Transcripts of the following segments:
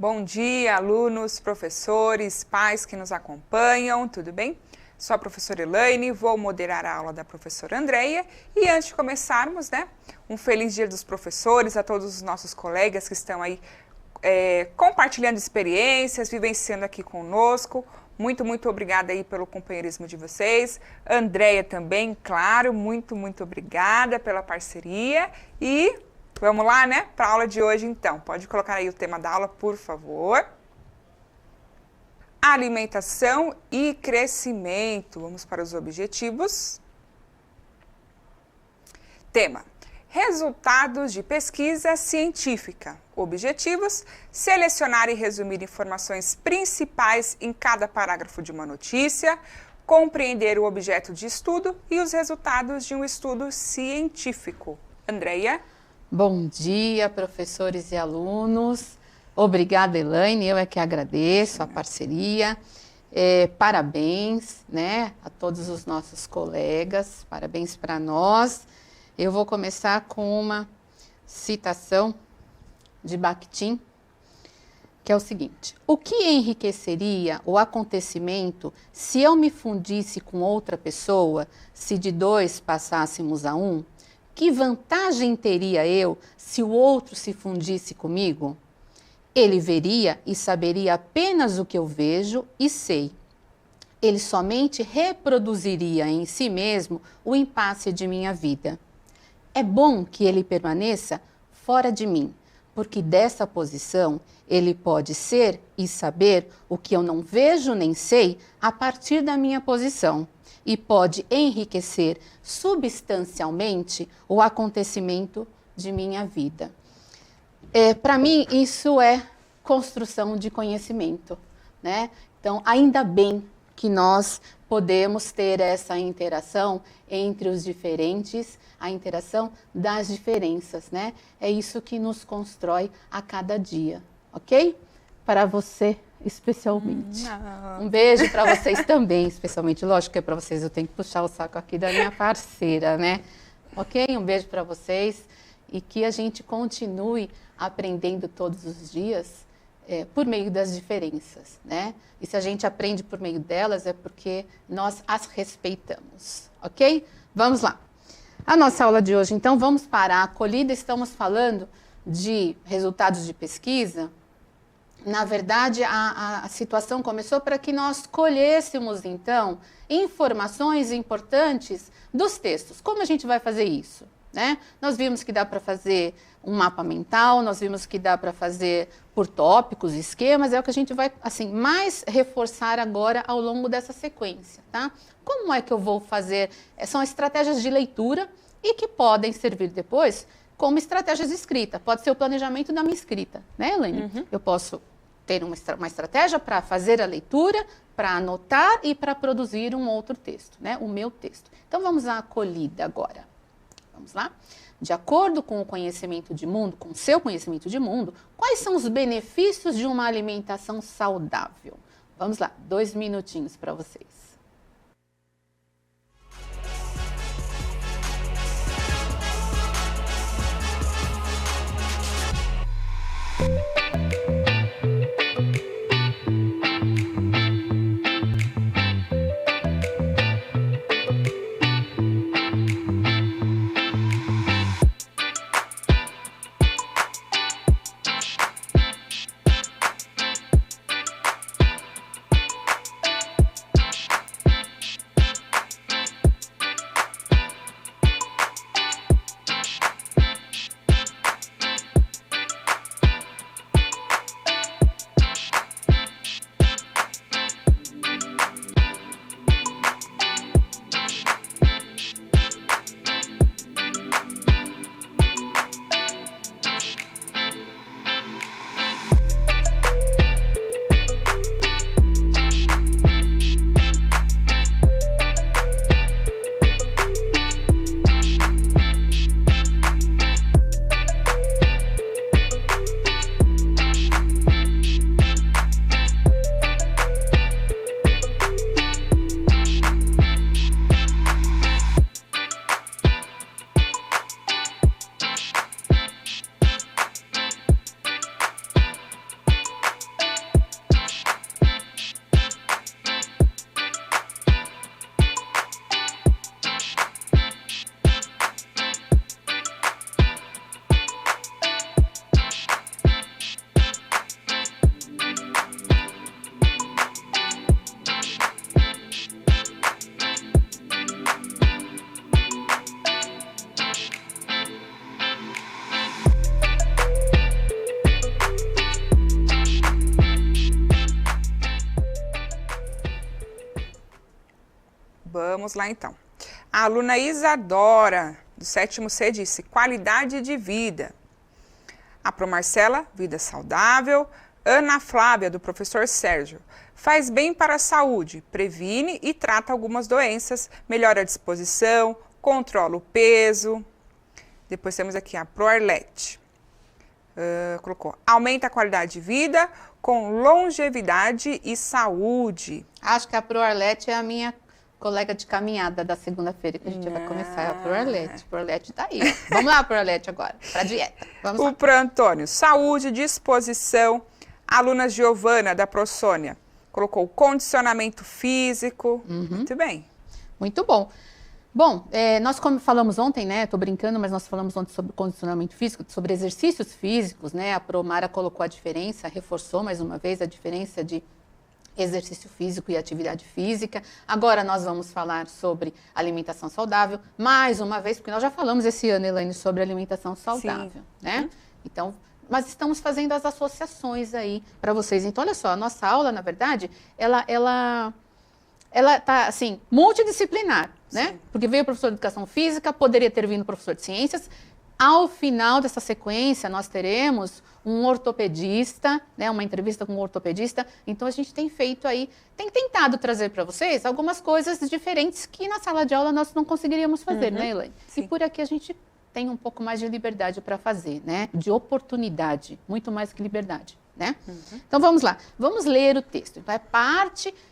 Bom dia, alunos, professores, pais que nos acompanham, tudo bem? Sou a professora Elaine, vou moderar a aula da professora Andreia e antes de começarmos, um feliz dia dos professores a todos os nossos colegas que estão aí compartilhando experiências, vivenciando aqui conosco. Muito obrigada aí pelo companheirismo de vocês. Andreia também, claro, muito obrigada pela parceria e vamos lá, para a aula de hoje então. Pode colocar aí o tema da aula, por favor. Alimentação e crescimento. Vamos para os objetivos. Tema: resultados de pesquisa científica. Objetivos: selecionar e resumir informações principais em cada parágrafo de uma notícia, compreender o objeto de estudo e os resultados de um estudo científico. Andreia? Bom dia, professores e alunos. Obrigada, Elaine, eu é que agradeço a parceria. Parabéns, a todos os nossos colegas, parabéns para nós. Eu vou começar com uma citação de Bakhtin, que é o seguinte: o que enriqueceria o acontecimento se eu me fundisse com outra pessoa, se de 2 passássemos a 1? Que vantagem teria eu se o outro se fundisse comigo? Ele veria e saberia apenas o que eu vejo e sei. Ele somente reproduziria em si mesmo o impasse de minha vida. É bom que ele permaneça fora de mim, porque dessa posição ele pode ser e saber o que eu não vejo nem sei a partir da minha posição e pode enriquecer substancialmente o acontecimento de minha vida. Para mim, isso é construção de conhecimento, Então, ainda bem que nós podemos ter essa interação entre os diferentes, a interação das diferenças, É isso que nos constrói a cada dia, ok? Para você, especialmente. Um beijo para vocês também, especialmente. Lógico que é para vocês, eu tenho que puxar o saco aqui da minha parceira, Ok? Um beijo para vocês e que a gente continue aprendendo todos os dias por meio das diferenças, E se a gente aprende por meio delas é porque nós as respeitamos, ok? Vamos lá. A nossa aula de hoje, então, vamos para a acolhida. Estamos falando de resultados de pesquisa. Na verdade, a situação começou para que nós colhêssemos, então, informações importantes dos textos. Como a gente vai fazer isso? Nós vimos que dá para fazer um mapa mental, nós vimos que dá para fazer por tópicos, esquemas, é o que a gente vai mais reforçar agora ao longo dessa sequência, tá? Como é que eu vou fazer? São estratégias de leitura e que podem servir depois como estratégias de escrita. Pode ser o planejamento da minha escrita, Elaine? Uhum. Eu posso ter uma estratégia para fazer a leitura, para anotar e para produzir um outro texto, o meu texto. Então vamos à acolhida agora. Vamos lá? De acordo com o conhecimento de mundo, com o seu conhecimento de mundo, quais são os benefícios de uma alimentação saudável? Vamos lá, 2 minutinhos para vocês. Vamos lá, então. A aluna Isadora, do 7º C, disse qualidade de vida. A Pro Marcela, vida saudável. Ana Flávia, do professor Sérgio, faz bem para a saúde, previne e trata algumas doenças, melhora a disposição, controla o peso. Depois temos aqui a Pro Arlete. Colocou, aumenta a qualidade de vida com longevidade e saúde. Acho que a Pro Arlete é a minha colega de caminhada da segunda-feira que a gente vai começar. A Pro Arlete. Pro Arlete tá aí. Vamos lá, Pro Arlete, agora, para dieta. Vamos lá. O Pro Antônio, saúde, disposição. A aluna Giovana, da Pro Sônia, colocou condicionamento físico. Muito bem. Muito bom. Bom, nós como falamos ontem, né, tô brincando, mas nós falamos ontem sobre condicionamento físico, sobre exercícios físicos, né, a Promara colocou a diferença, reforçou mais uma vez a diferença de exercício físico e atividade física. Agora nós vamos falar sobre alimentação saudável, mais uma vez, porque nós já falamos esse ano, Elaine, sobre alimentação saudável, né? Então, mas estamos fazendo as associações aí para vocês. Então, olha só, a nossa aula, na verdade, ela tá, assim, multidisciplinar, né? Porque veio o professor de educação física, poderia ter vindo o professor de ciências. Ao final dessa sequência, nós teremos um ortopedista, né? Uma entrevista com um ortopedista. Então, a gente tem feito aí, tem tentado trazer para vocês algumas coisas diferentes que na sala de aula nós não conseguiríamos fazer, né, Elaine? E por aqui a gente tem um pouco mais de liberdade para fazer, né? De oportunidade, muito mais que liberdade, né? Então, vamos lá. Vamos ler o texto. Então,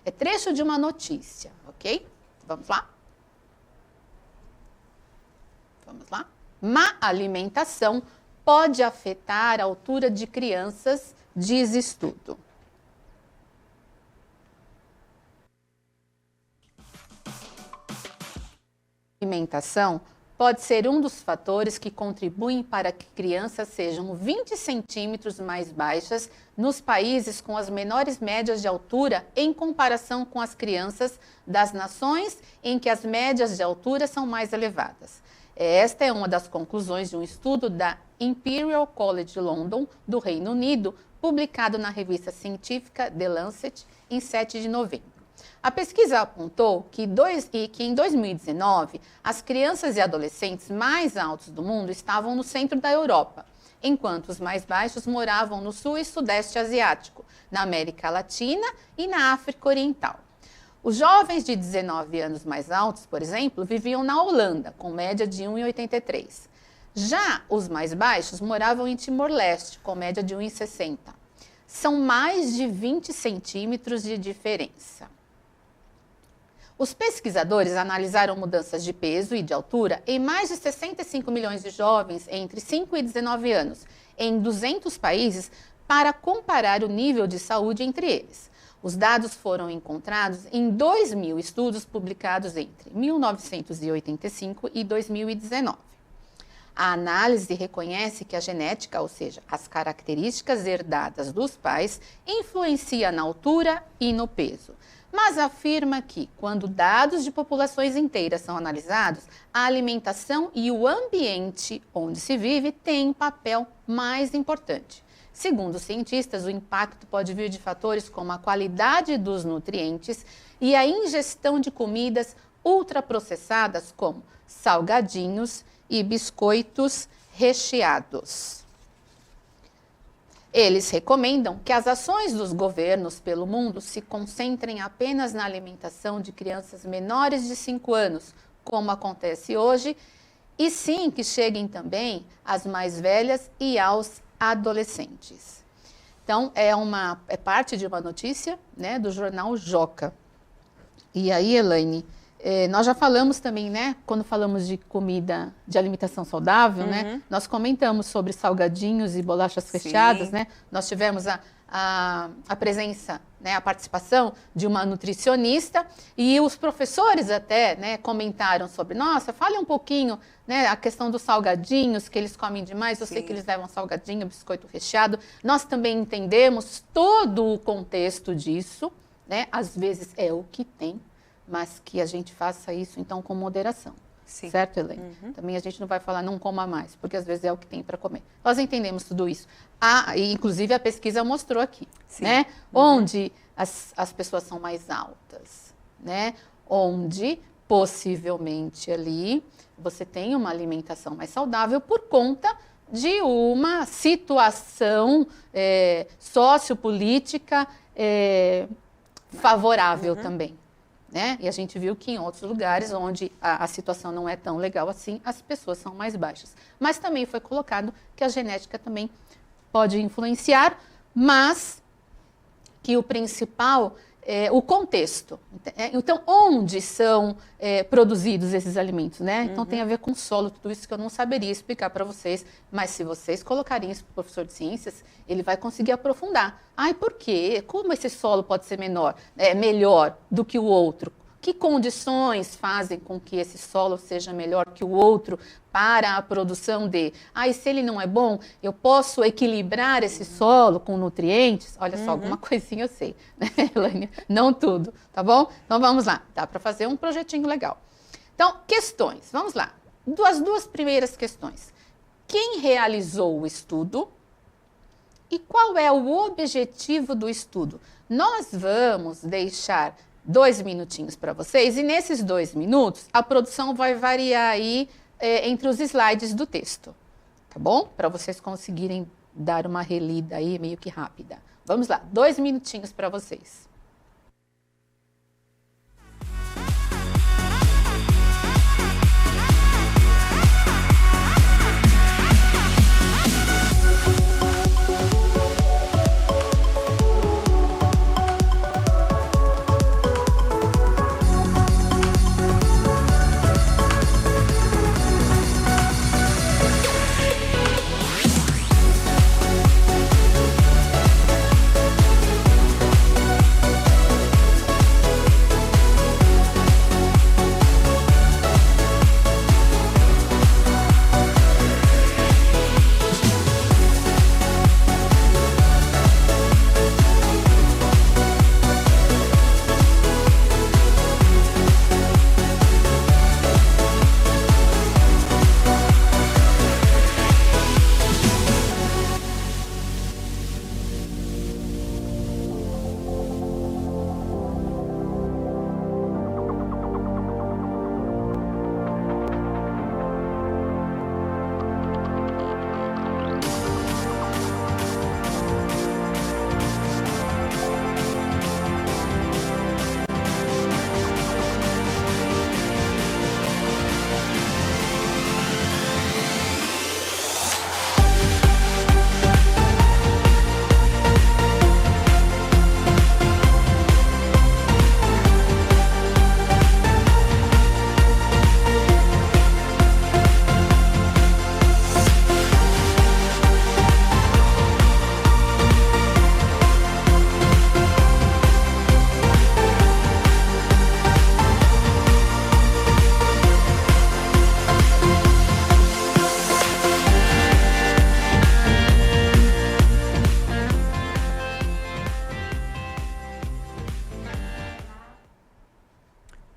é trecho de uma notícia, ok? Vamos lá? Vamos lá? Má alimentação pode afetar a altura de crianças, diz estudo. Alimentação pode ser um dos fatores que contribuem para que crianças sejam 20 centímetros mais baixas nos países com as menores médias de altura em comparação com as crianças das nações em que as médias de altura são mais elevadas. Esta é uma das conclusões de um estudo da Imperial College London, do Reino Unido, publicado na revista científica The Lancet, em 7 de novembro. A pesquisa apontou que em 2019, as crianças e adolescentes mais altos do mundo estavam no centro da Europa, enquanto os mais baixos moravam no sul e sudeste asiático, na América Latina e na África Oriental. Os jovens de 19 anos mais altos, por exemplo, viviam na Holanda, com média de 1,83. Já os mais baixos moravam em Timor-Leste, com média de 1,60. São mais de 20 centímetros de diferença. Os pesquisadores analisaram mudanças de peso e de altura em mais de 65 milhões de jovens entre 5 e 19 anos, em 200 países, para comparar o nível de saúde entre eles. Os dados foram encontrados em 2.000 estudos publicados entre 1985 e 2019. A análise reconhece que a genética, ou seja, as características herdadas dos pais, influencia na altura e no peso. Mas afirma que, quando dados de populações inteiras são analisados, a alimentação e o ambiente onde se vive têm um papel mais importante. Segundo os cientistas, o impacto pode vir de fatores como a qualidade dos nutrientes e a ingestão de comidas ultraprocessadas como salgadinhos e biscoitos recheados. Eles recomendam que as ações dos governos pelo mundo se concentrem apenas na alimentação de crianças menores de 5 anos, como acontece hoje, e sim que cheguem também às mais velhas e aos adolescentes. Então, é parte de uma notícia, né, do jornal Joca. E aí, Elaine, nós já falamos também, né, quando falamos de comida, de alimentação saudável, né, nós comentamos sobre salgadinhos e bolachas recheadas, né, nós tivemos a presença, né, a participação de uma nutricionista e os professores até, né, comentaram sobre, nossa, fale um pouquinho, né, a questão dos salgadinhos, que eles comem demais, eu sei que eles levam salgadinho, biscoito recheado, nós também entendemos todo o contexto disso, né, às vezes é o que tem, mas que a gente faça isso, então, com moderação. Sim. Certo, Elaine? Também a gente não vai falar não coma mais, porque às vezes é o que tem para comer. Nós entendemos tudo isso. E inclusive a pesquisa mostrou aqui, né? Onde as pessoas são mais altas, né? Onde possivelmente ali você tem uma alimentação mais saudável por conta de uma situação sociopolítica favorável também. Né? E a gente viu que em outros lugares onde a situação não é tão legal assim, as pessoas são mais baixas. Mas também foi colocado que a genética também pode influenciar, mas que o principal é o contexto. Então, onde são produzidos esses alimentos, né? Então, tem a ver com solo, tudo isso que eu não saberia explicar para vocês, mas se vocês colocarem isso para o professor de ciências, ele vai conseguir aprofundar. Ai, por quê? Como esse solo pode ser melhor do que o outro? Que condições fazem com que esse solo seja melhor que o outro para a produção de... e se ele não é bom, eu posso equilibrar esse solo com nutrientes? Olha só, alguma coisinha eu sei, né, Elaine? Não tudo, tá bom? Então vamos lá, dá para fazer um projetinho legal. Então, questões, vamos lá. As duas primeiras questões. Quem realizou o estudo e qual é o objetivo do estudo? Nós vamos deixar 2 minutinhos para vocês, e nesses 2 minutos, a produção vai variar aí entre os slides do texto, tá bom? Para vocês conseguirem dar uma relida aí meio que rápida. Vamos lá, 2 minutinhos para vocês.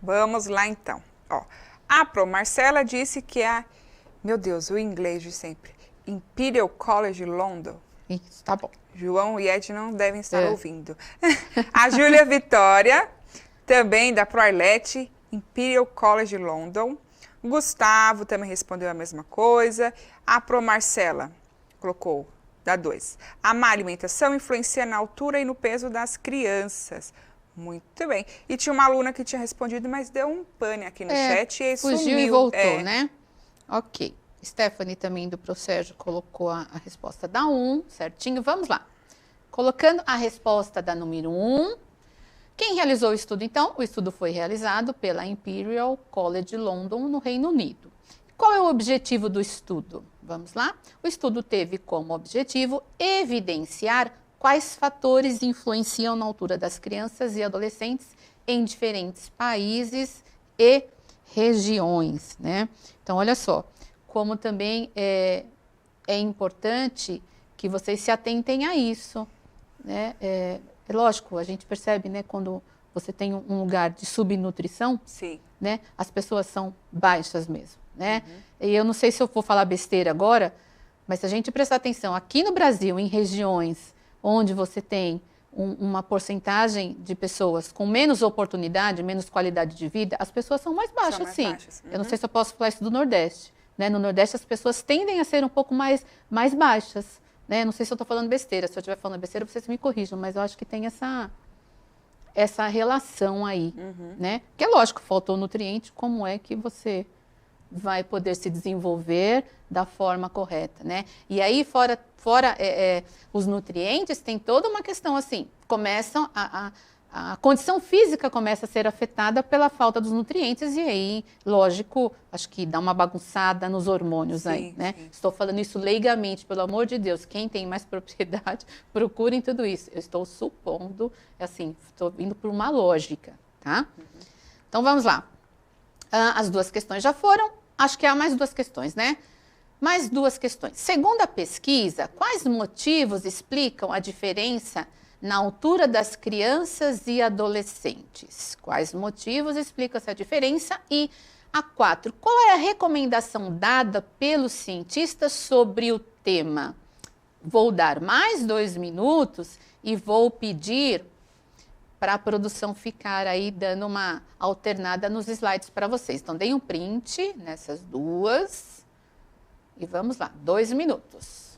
Vamos lá, então. Ó, a Pro Marcela disse que meu Deus, o inglês de sempre. Imperial College London. Isso, tá bom. João e Ed não devem estar ouvindo. A Júlia Vitória, também da Pro Arlete, Imperial College London. Gustavo também respondeu a mesma coisa. A Pro Marcela colocou, dá 2. A má alimentação influencia na altura e no peso das crianças. Muito bem. E tinha uma aluna que tinha respondido, mas deu um pane aqui no chat e fugiu sumiu. E voltou, né? Ok. Stephanie também do ProSérgio colocou a resposta da 1, certinho. Vamos lá. Colocando a resposta da número 1. Quem realizou o estudo, então? O estudo foi realizado pela Imperial College London, no Reino Unido. Qual é o objetivo do estudo? Vamos lá? O estudo teve como objetivo evidenciar quais fatores influenciam na altura das crianças e adolescentes em diferentes países e regiões, né? Então, olha só, como também é importante que vocês se atentem a isso, né? É lógico, a gente percebe, né, quando você tem um lugar de subnutrição, sim, né, as pessoas são baixas mesmo, né? E eu não sei se eu vou falar besteira agora, mas se a gente prestar atenção aqui no Brasil, em regiões onde você tem uma porcentagem de pessoas com menos oportunidade, menos qualidade de vida, as pessoas são mais baixas, sim. Baixas. Eu não sei se eu posso falar isso do Nordeste. Né? No Nordeste, as pessoas tendem a ser um pouco mais baixas. Né? Não sei se eu estou falando besteira. Se eu estiver falando besteira, vocês me corrijam, mas eu acho que tem essa relação aí. Né? Porque é lógico, faltou nutriente, como é que você vai poder se desenvolver da forma correta, né? E aí, fora os nutrientes, tem toda uma questão assim, começam a condição física começa a ser afetada pela falta dos nutrientes e aí, lógico, acho que dá uma bagunçada nos hormônios aí, né? Sim. Estou falando isso leigamente, pelo amor de Deus, quem tem mais propriedade, procurem tudo isso. Eu estou supondo, assim, estou indo por uma lógica, tá? Então, vamos lá. As duas questões já foram. Acho que há mais duas questões, né? Mais duas questões. Segundo a pesquisa, quais motivos explicam a diferença na altura das crianças e adolescentes? Quais motivos explicam essa diferença? E a 4, qual é a recomendação dada pelos cientistas sobre o tema? Vou dar mais 2 minutos e vou pedir para a produção ficar aí dando uma alternada nos slides para vocês. Então, deem um print nessas duas e vamos lá, 2 minutos.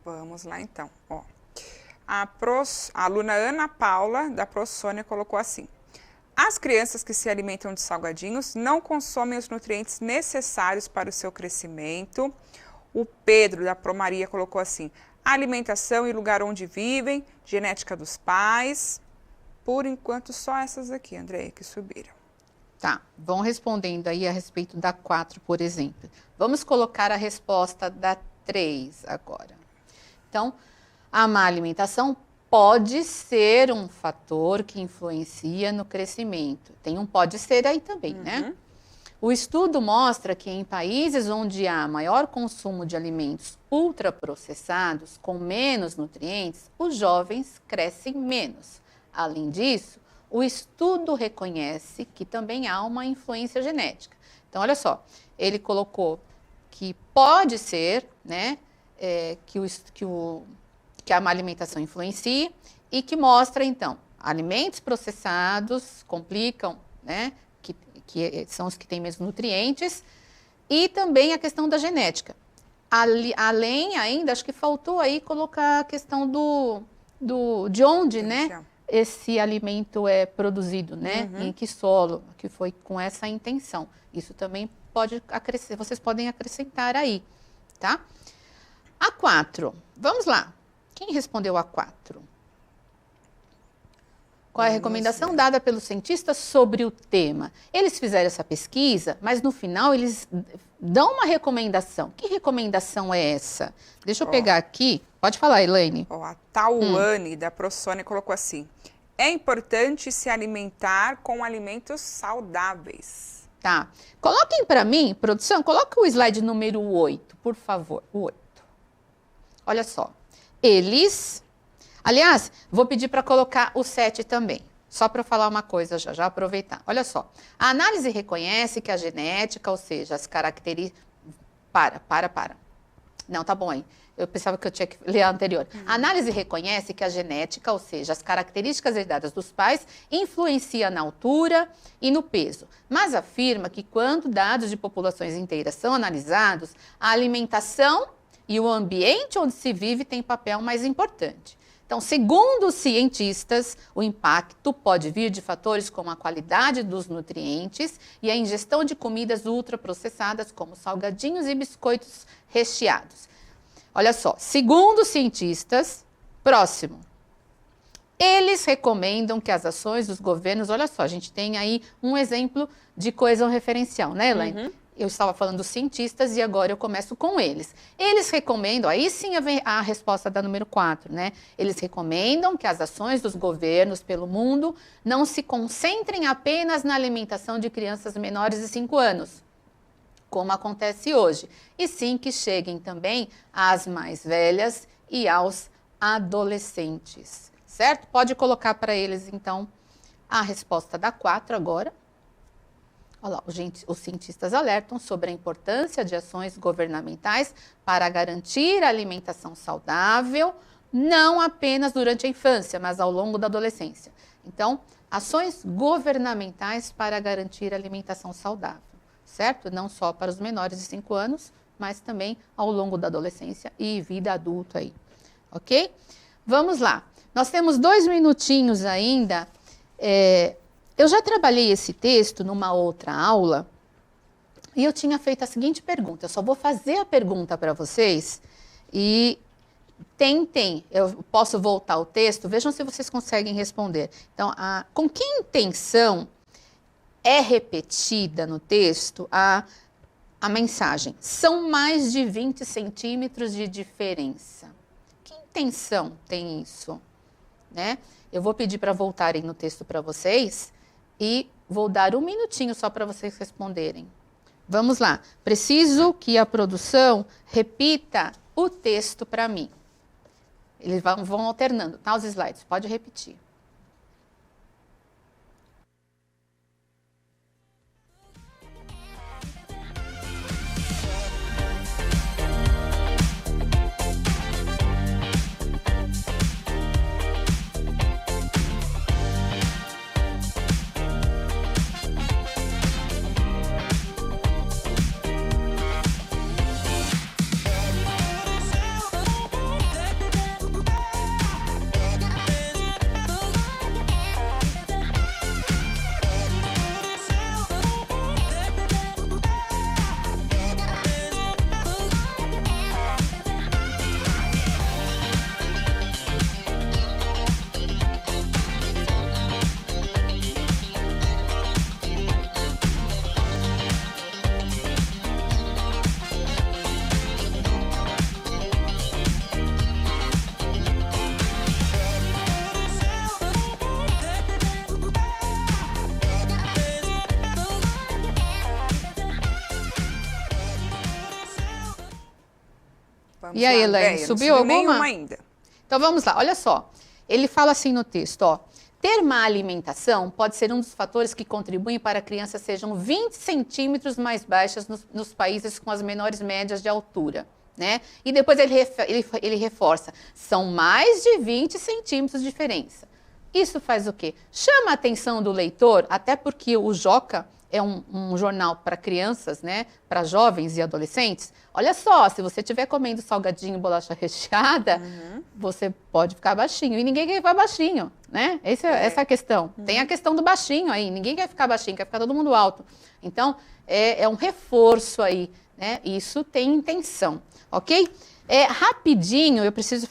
Vamos lá, então. Ó, a aluna Ana Paula, da ProSônia, colocou assim. As crianças que se alimentam de salgadinhos não consomem os nutrientes necessários para o seu crescimento. O Pedro, da Promaria, colocou assim. Alimentação e lugar onde vivem, genética dos pais. Por enquanto, só essas aqui, Andréia, que subiram. Tá, vão respondendo aí a respeito da 4, por exemplo. Vamos colocar a resposta da 3 agora. Então, a má alimentação pode ser um fator que influencia no crescimento. Tem um pode ser aí também, né? O estudo mostra que em países onde há maior consumo de alimentos ultraprocessados, com menos nutrientes, os jovens crescem menos. Além disso, o estudo reconhece que também há uma influência genética. Então, olha só, ele colocou que pode ser, né, que a má alimentação influencia e que mostra, então, alimentos processados complicam, né, que são os que têm menos nutrientes, e também a questão da genética. Além ainda, acho que faltou aí colocar a questão de onde, né, esse alimento é produzido, né? Em que solo, que foi com essa intenção. Isso também pode acrescentar, vocês podem acrescentar aí, tá? A4, vamos lá. Quem respondeu A4? Qual é a recomendação dada pelos cientistas sobre o tema? Eles fizeram essa pesquisa, mas no final eles dão uma recomendação. Que recomendação é essa? Deixa eu pegar aqui. Pode falar, Elaine. A Tauane, da ProSônia, colocou assim: é importante se alimentar com alimentos saudáveis. Tá. Coloquem para mim, produção, coloque o slide número 8, por favor. O 8. Olha só. Eles... Aliás, vou pedir para colocar o 7 também. Só para falar uma coisa já aproveitar. Olha só. A análise reconhece que a genética, ou seja, as características... Para. Não, tá bom aí. Eu pensava que eu tinha que ler a anterior. A análise reconhece que a genética, ou seja, as características herdadas dos pais, influencia na altura e no peso. Mas afirma que quando dados de populações inteiras são analisados, a alimentação e o ambiente onde se vive têm papel mais importante. Então, segundo os cientistas, o impacto pode vir de fatores como a qualidade dos nutrientes e a ingestão de comidas ultraprocessadas, como salgadinhos e biscoitos recheados. Olha só, segundo os cientistas, próximo, eles recomendam que as ações dos governos, olha só, a gente tem aí um exemplo de coesão referencial, né, Elaine? Eu estava falando dos cientistas e agora eu começo com eles. Eles recomendam, aí sim a resposta da número 4, né? Eles recomendam que as ações dos governos pelo mundo não se concentrem apenas na alimentação de crianças menores de 5 anos, como acontece hoje, e sim que cheguem também às mais velhas e aos adolescentes, certo? Pode colocar para eles, então, a resposta da 4 agora. Olha lá, os cientistas alertam sobre a importância de ações governamentais para garantir a alimentação saudável, não apenas durante a infância, mas ao longo da adolescência. Então, ações governamentais para garantir a alimentação saudável, certo? Não só para os menores de 5 anos, mas também ao longo da adolescência e vida adulta aí, ok? Vamos lá. Nós temos 2 minutinhos ainda. Eu já trabalhei esse texto numa outra aula e eu tinha feito a seguinte pergunta. Eu só vou fazer a pergunta para vocês e tentem, eu posso voltar o texto, vejam se vocês conseguem responder. Então, com que intenção é repetida no texto a mensagem? São mais de 20 centímetros de diferença. Que intenção tem isso? Né? Eu vou pedir para voltarem no texto para vocês e vou dar 1 minutinho só para vocês responderem. Vamos lá. Preciso que a produção repita o texto para mim. Eles vão alternando, tá? Os slides. Pode repetir. Vamos e aí, lá, Elaine, Andréia, subiu não alguma? nenhuma ainda. Então vamos lá, olha só. Ele fala assim no texto, ó. Ter má alimentação pode ser um dos fatores que contribuem para crianças sejam 20 centímetros mais baixas nos países com as menores médias de altura, né? E depois ele reforça, são mais de 20 centímetros de diferença. Isso faz o quê? Chama a atenção do leitor, até porque o Joca é um jornal para crianças, né? Para jovens e adolescentes. Olha só, se você estiver comendo salgadinho, bolacha recheada, você pode ficar baixinho. E ninguém quer ficar baixinho, né? Essa é a questão. Tem a questão do baixinho aí. Ninguém quer ficar baixinho, quer ficar todo mundo alto. Então, é um reforço aí, né? Isso tem intenção, ok? Rapidinho, eu preciso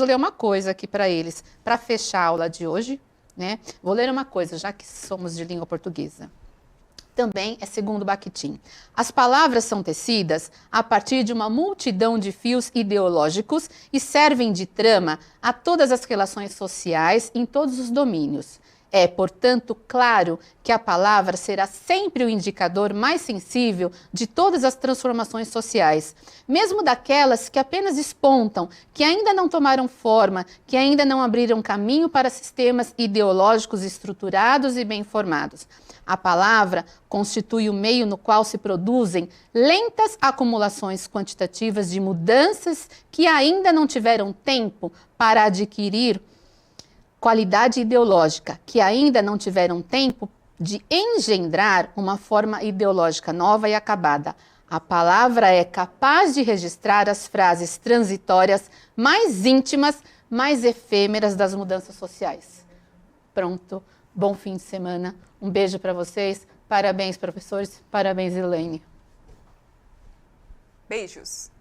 ler uma coisa aqui para eles, para fechar a aula de hoje, né? Vou ler uma coisa, já que somos de língua portuguesa. Também é segundo Bakhtin. As palavras são tecidas a partir de uma multidão de fios ideológicos e servem de trama a todas as relações sociais em todos os domínios. É, portanto, claro que a palavra será sempre o indicador mais sensível de todas as transformações sociais, mesmo daquelas que apenas despontam, que ainda não tomaram forma, que ainda não abriram caminho para sistemas ideológicos estruturados e bem formados. A palavra constitui o meio no qual se produzem lentas acumulações quantitativas de mudanças que ainda não tiveram tempo para adquirir qualidade ideológica, que ainda não tiveram tempo de engendrar uma forma ideológica nova e acabada. A palavra é capaz de registrar as frases transitórias mais íntimas, mais efêmeras das mudanças sociais. Pronto, bom fim de semana, um beijo para vocês, parabéns professores, parabéns Elaine. Beijos.